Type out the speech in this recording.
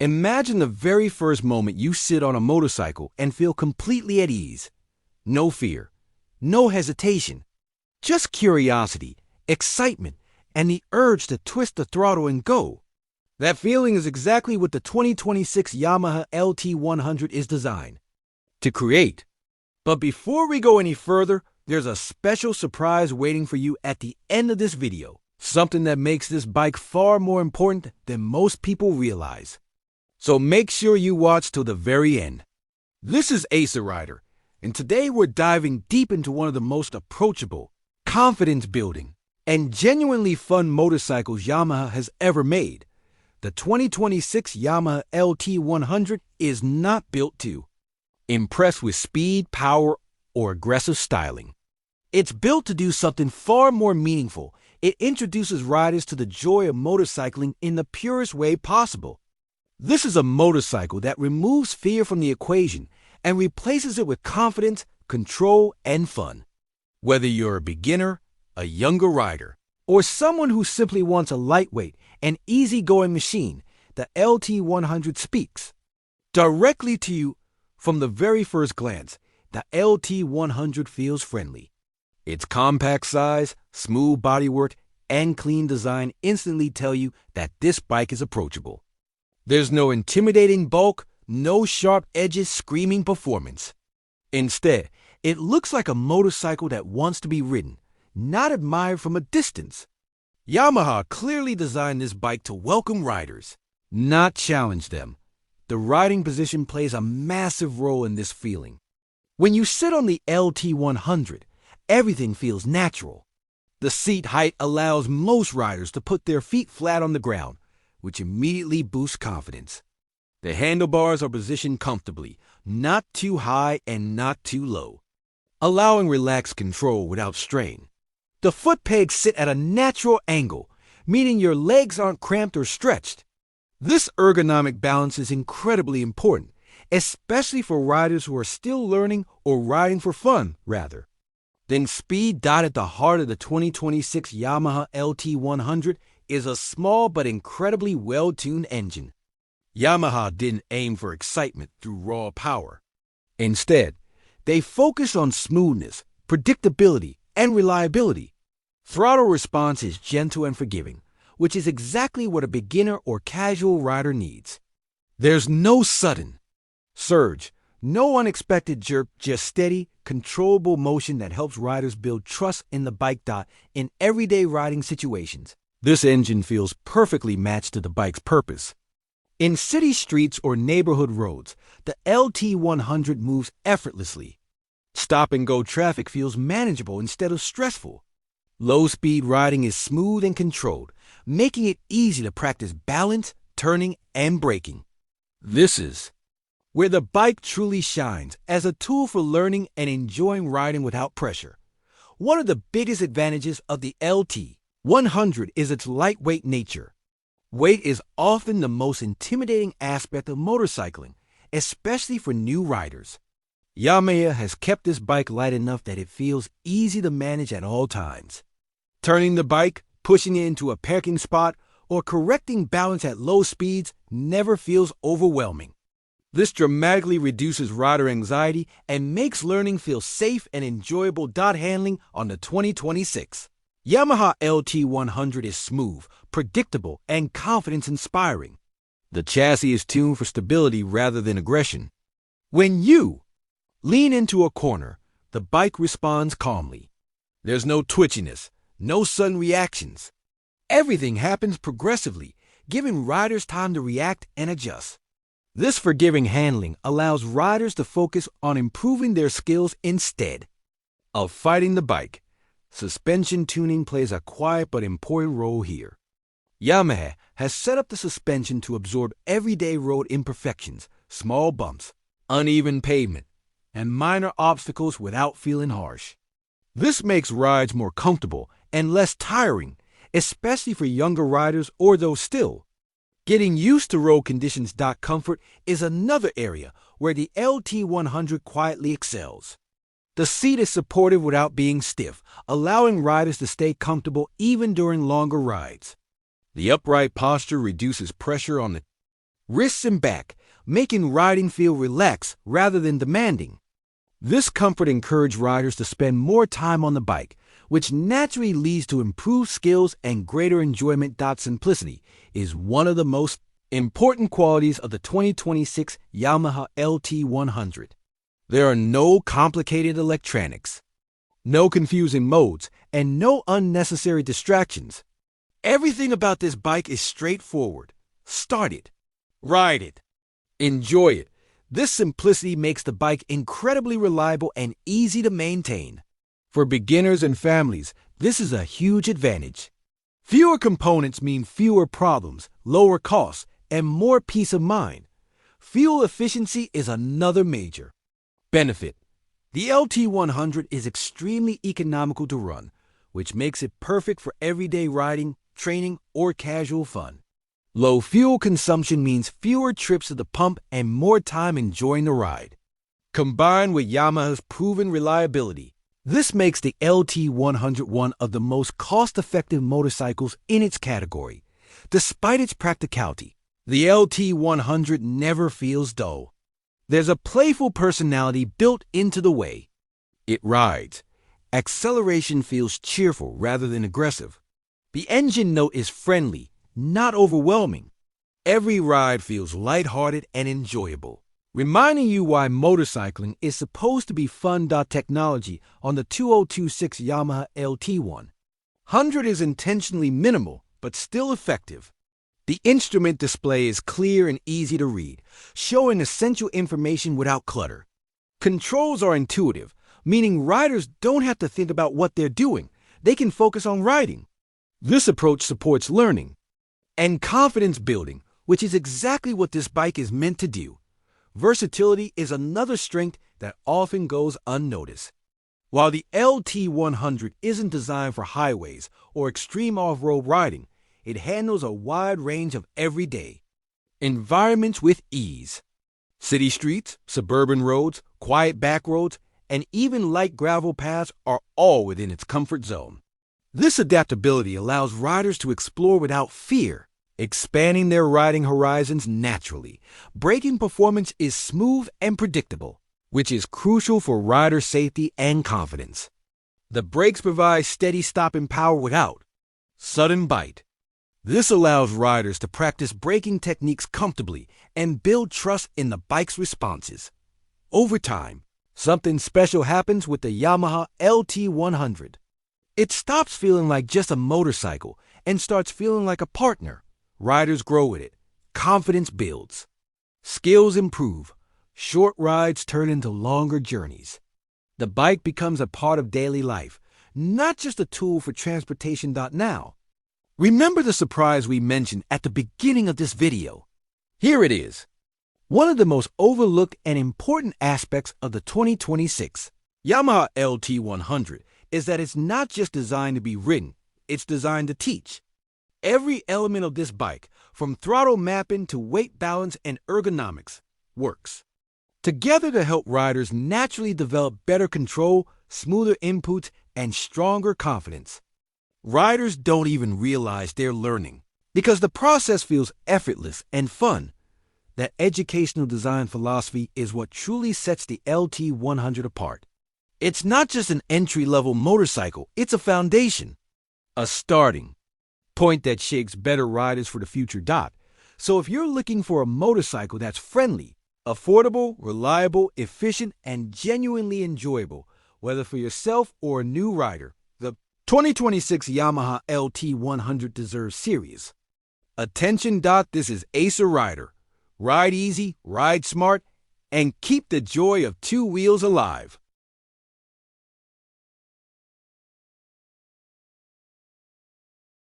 Imagine the very first moment you sit on a motorcycle and feel completely at ease. No fear, no hesitation, just curiosity, excitement, and the urge to twist the throttle and go. That feeling is exactly what the 2026 Yamaha LT 100 is designed to create. But before we go any further, there's a special surprise waiting for you at the end of this video. Something that makes this bike far more important than most people realize. So make sure you watch till the very end. This is Acer Rider, and today we're diving deep into one of the most approachable, confidence-building, and genuinely fun motorcycles Yamaha has ever made. The 2026 Yamaha LT 100 is not built to impress with speed, power, or aggressive styling. It's built to do something far more meaningful. It introduces riders to the joy of motorcycling in the purest way possible. This is a motorcycle that removes fear from the equation and replaces it with confidence, control, and fun. Whether you're a beginner, a younger rider, or someone who simply wants a lightweight and easygoing machine, the LT 100 speaks directly to you. From the very first glance, the LT 100 feels friendly. Its compact size, smooth bodywork, and clean design instantly tell you that this bike is approachable. There's no intimidating bulk, no sharp edges screaming performance. Instead, it looks like a motorcycle that wants to be ridden, not admired from a distance. Yamaha clearly designed this bike to welcome riders, not challenge them. The riding position plays a massive role in this feeling. When you sit on the LT 100, everything feels natural. The seat height allows most riders to put their feet flat on the ground, which immediately boosts confidence. The handlebars are positioned comfortably, not too high and not too low, allowing relaxed control without strain. The foot pegs sit at a natural angle, meaning your legs aren't cramped or stretched. This ergonomic balance is incredibly important, especially for riders who are still learning or riding for fun, rather. Then speed at the heart of the 2026 Yamaha LT 100 is a small but incredibly well-tuned engine. Yamaha didn't aim for excitement through raw power. Instead, they focused on smoothness, predictability, and reliability. Throttle response is gentle and forgiving, which is exactly what a beginner or casual rider needs. There's no sudden surge, no unexpected jerk, just steady, controllable motion that helps riders build trust in the bike. In everyday riding situations, this engine feels perfectly matched to the bike's purpose. In city streets or neighborhood roads, the LT 100 moves effortlessly. Stop-and-go traffic feels manageable instead of stressful. Low-speed riding is smooth and controlled, making it easy to practice balance, turning, and braking. This is where the bike truly shines as a tool for learning and enjoying riding without pressure. One of the biggest advantages of the LT 100 is its lightweight nature. Weight is often the most intimidating aspect of motorcycling, especially for new riders. Yamaha has kept this bike light enough that it feels easy to manage at all times. Turning the bike, pushing it into a parking spot, or correcting balance at low speeds never feels overwhelming. This dramatically reduces rider anxiety and makes learning feel safe and enjoyable. Handling on the 2026 Yamaha LT 100 is smooth, predictable, and confidence-inspiring. The chassis is tuned for stability rather than aggression. When you lean into a corner, the bike responds calmly. There's no twitchiness, no sudden reactions. Everything happens progressively, giving riders time to react and adjust. This forgiving handling allows riders to focus on improving their skills instead of fighting the bike. Suspension tuning plays a quiet but important role here. Yamaha has set up the suspension to absorb everyday road imperfections, small bumps, uneven pavement, and minor obstacles without feeling harsh. This makes rides more comfortable and less tiring, especially for younger riders or those still getting used to road conditions. Comfort is another area where the LT 100 quietly excels. The seat is supportive without being stiff, allowing riders to stay comfortable even during longer rides. The upright posture reduces pressure on the wrists and back, making riding feel relaxed rather than demanding. This comfort encourages riders to spend more time on the bike, which naturally leads to improved skills and greater enjoyment. Simplicity is one of the most important qualities of the 2026 Yamaha LT 100. There are no complicated electronics, no confusing modes, and no unnecessary distractions. Everything about this bike is straightforward. Start it, ride it, enjoy it. This simplicity makes the bike incredibly reliable and easy to maintain. For beginners and families, this is a huge advantage. Fewer components mean fewer problems, lower costs, and more peace of mind. Fuel efficiency is another major benefit. The LT 100 is extremely economical to run, which makes it perfect for everyday riding, training, or casual fun. Low fuel consumption means fewer trips to the pump and more time enjoying the ride. Combined with Yamaha's proven reliability, this makes the LT 100 one of the most cost-effective motorcycles in its category. Despite its practicality, the LT 100 never feels dull. There's a playful personality built into the way it rides. Acceleration feels cheerful rather than aggressive. The engine note is friendly, not overwhelming. Every ride feels lighthearted and enjoyable, reminding you why motorcycling is supposed to be fun. Technology on the 2026 Yamaha LT 100 is intentionally minimal, but still effective. The instrument display is clear and easy to read, showing essential information without clutter. Controls are intuitive, meaning riders don't have to think about what they're doing. They can focus on riding. This approach supports learning and confidence building, which is exactly what this bike is meant to do. Versatility is another strength that often goes unnoticed. While the LT 100 isn't designed for highways or extreme off-road riding, it handles a wide range of everyday environments with ease. City streets, suburban roads, quiet back roads, and even light gravel paths are all within its comfort zone. This adaptability allows riders to explore without fear, expanding their riding horizons naturally. Braking performance is smooth and predictable, which is crucial for rider safety and confidence. The brakes provide steady stopping power without sudden bite. This allows riders to practice braking techniques comfortably and build trust in the bike's responses. Over time, something special happens with the Yamaha LT 100. It stops feeling like just a motorcycle and starts feeling like a partner. Riders grow with it. Confidence builds. Skills improve. Short rides turn into longer journeys. The bike becomes a part of daily life, not just a tool for transportation. Now, remember the surprise we mentioned at the beginning of this video? Here it is. One of the most overlooked and important aspects of the 2026 Yamaha LT 100 is that it's not just designed to be ridden, it's designed to teach. Every element of this bike, from throttle mapping to weight balance and ergonomics, works together to help riders naturally develop better control, smoother inputs, and stronger confidence. Riders don't even realize they're learning because the process feels effortless and fun. That educational design philosophy is what truly sets the LT 100 apart. It's not just an entry-level motorcycle, it's a foundation, a starting point that shapes better riders for the future. So if you're looking for a motorcycle that's friendly, affordable, reliable, efficient, and genuinely enjoyable, whether for yourself or a new rider, the 2026 Yamaha LT 100 deserves serious attention. This is Acer Rider. Ride easy, ride smart, and keep the joy of two wheels alive.